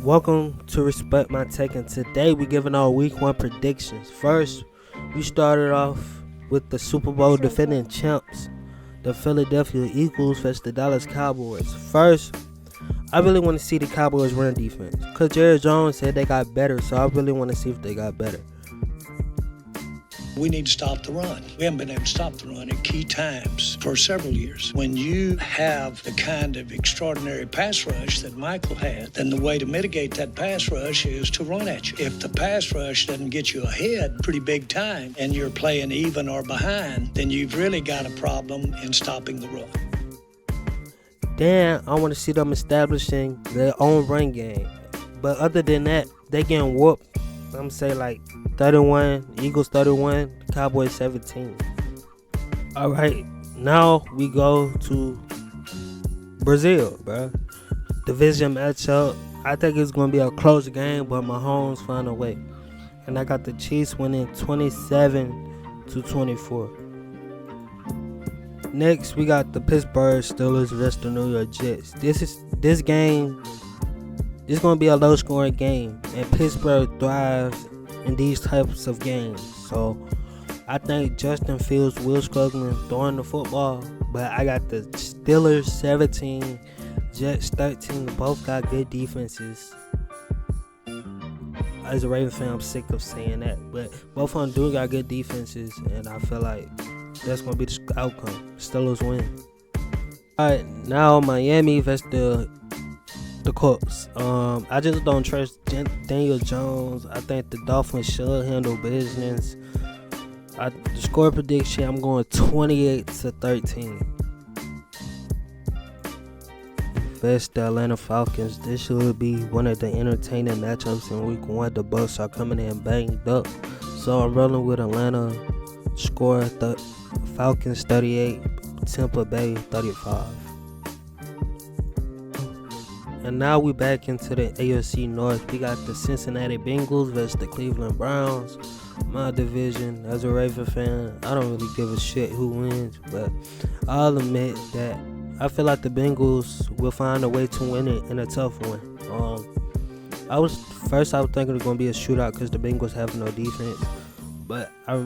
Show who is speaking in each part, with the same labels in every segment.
Speaker 1: Welcome to Respect My Take, and today we're giving our week 1 predictions. First, we started off with the Super Bowl defending champs, the Philadelphia Eagles versus the Dallas Cowboys. First, I really want to see the Cowboys run defense because Jerry Jones said they got better, so I really want to see if they got better.
Speaker 2: We need to stop the run. We haven't been able to stop the run at key times for several years. When you have the kind of extraordinary pass rush that Michael had, then the way to mitigate that pass rush is to run at you. If the pass rush doesn't get you ahead pretty big time and you're playing even or behind, then you've really got a problem in stopping the run.
Speaker 1: Then I want to see them establishing their own run game. But other than that, they getting whooped. I'm going to say like 31, Eagles 31, Cowboys 17. Alright, now we go to Brazil, bro. Division matchup. I think it's going to be a close game, but Mahomes find a way. And I got the Chiefs winning 27-24. Next, we got the Pittsburgh Steelers versus the New York Jets. This game is going to be a low-scoring game, and Pittsburgh thrives in these types of games. So I think Justin Fields will struggle throwing the football, but I got the Steelers 17, Jets 13. Both got good defenses. As a Ravens fan, I'm sick of saying that, but both of them do got good defenses, and I feel like that's going to be the outcome. Steelers win. Alright, now Miami versus the Colts. I just don't trust Daniel Jones. I think the Dolphins should handle business. The score prediction, I'm going 28-13. Versus the Atlanta Falcons. This should be one of the entertaining matchups in week 1. The Bucs are coming in banged up, so I'm rolling with Atlanta. Score Falcons 38, Tampa Bay 35. And now we back into the AFC North. We got the Cincinnati Bengals versus the Cleveland Browns. My division, as a Raven fan, I don't really give a shit who wins, but I'll admit that I feel like the Bengals will find a way to win it in a tough one. I was thinking it was going to be a shootout because the Bengals have no defense, but I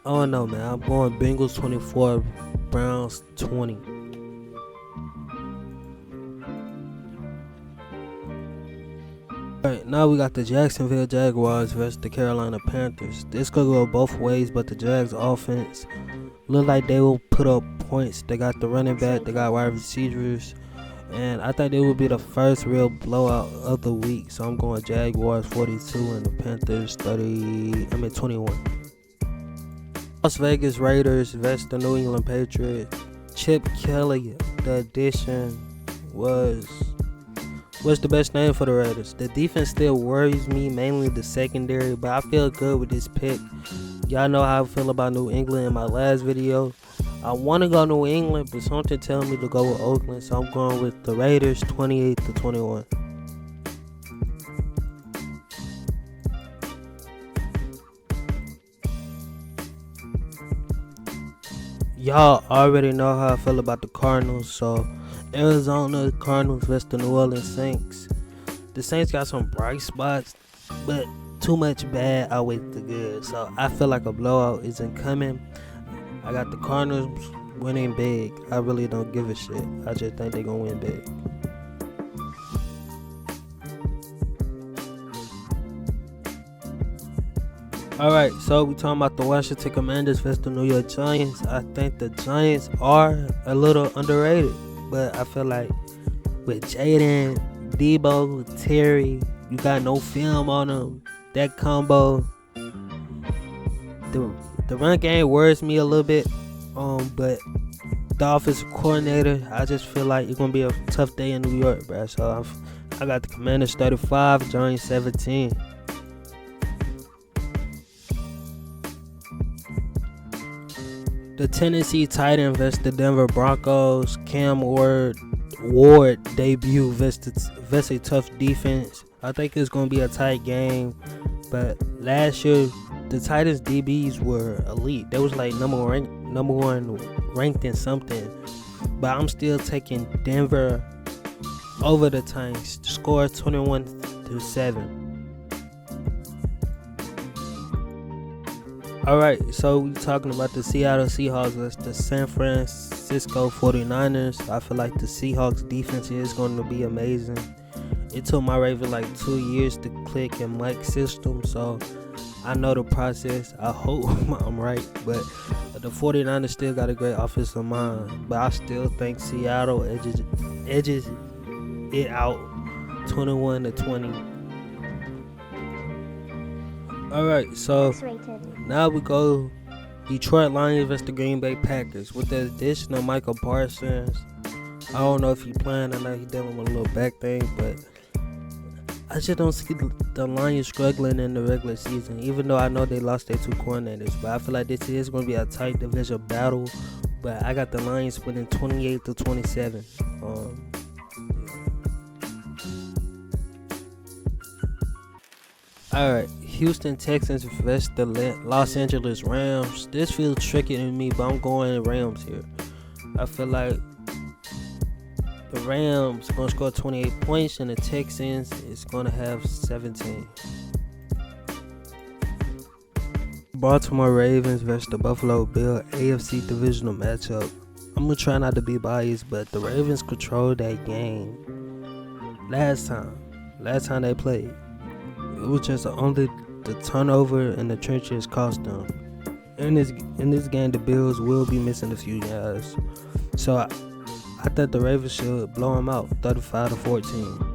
Speaker 1: don't know, man. I'm going Bengals 24, Browns 20. Alright, now we got the Jacksonville Jaguars versus the Carolina Panthers. This could go both ways, but the Jags offense look like they will put up points. They got the running back, they got wide receivers, and I think it will be the first real blowout of the week. So I'm going Jaguars 42 and the Panthers 21. Las Vegas Raiders versus the New England Patriots. Chip Kelly, the addition, was the best name for the Raiders. The defense still worries me, mainly the secondary, but I feel good with this pick. Y'all know how I feel about New England in my last video. I want to go New England, but something tells me to go with Oakland, so I'm going with the Raiders 28-21. Y'all already know how I feel about the Cardinals, so Arizona Cardinals versus the New Orleans Saints. The Saints got some bright spots, but too much bad outweighs the good, so I feel like a blowout isn't coming. I got the Cardinals winning big. I really don't give a shit. I just think they're going to win big. Alright, so we talking about the Washington Commanders versus the New York Giants. I think the Giants are a little underrated, but I feel like with Jaden, Debo, Terry, you got no film on them. That combo, the run game worries me a little bit. But the offensive coordinator, I just feel like it's gonna be a tough day in New York, bro. So I got the Commanders 35, Giants 17. The Tennessee Titans versus the Denver Broncos. Cam Ward debut versus a tough defense. I think it's going to be a tight game. But last year, the Titans DBs were elite. They was like number one ranked in something. But I'm still taking Denver over the Titans. Score 21-7. Alright, so we talking about the Seattle Seahawks versus the San Francisco 49ers. I feel like the Seahawks defense is going to be amazing. It took my Ravens like 2 years to click in Mike's system, so I know the process. I hope I'm right, but the 49ers still got a great offensive mind. But I still think Seattle edges it out 21-20. Alright, so now we go Detroit Lions versus the Green Bay Packers. With the addition of Michael Parsons, I don't know if he's playing. I know he's dealing with a little back thing, but I just don't see the Lions struggling in the regular season, even though I know they lost their 2 coordinators. But I feel like this is going to be a tight division battle. But I got the Lions winning 28-27. Alright, Houston Texans versus the Los Angeles Rams. This feels tricky to me, but I'm going Rams here. I feel like the Rams are going to score 28 points and the Texans is going to have 17. Baltimore Ravens versus the Buffalo Bills AFC divisional matchup. I'm going to try not to be biased, but the Ravens controlled that game last time they played. It was just only the turnover and the trenches cost them. In this game, the Bills will be missing a few guys. So I thought the Ravens should blow them out 35-14.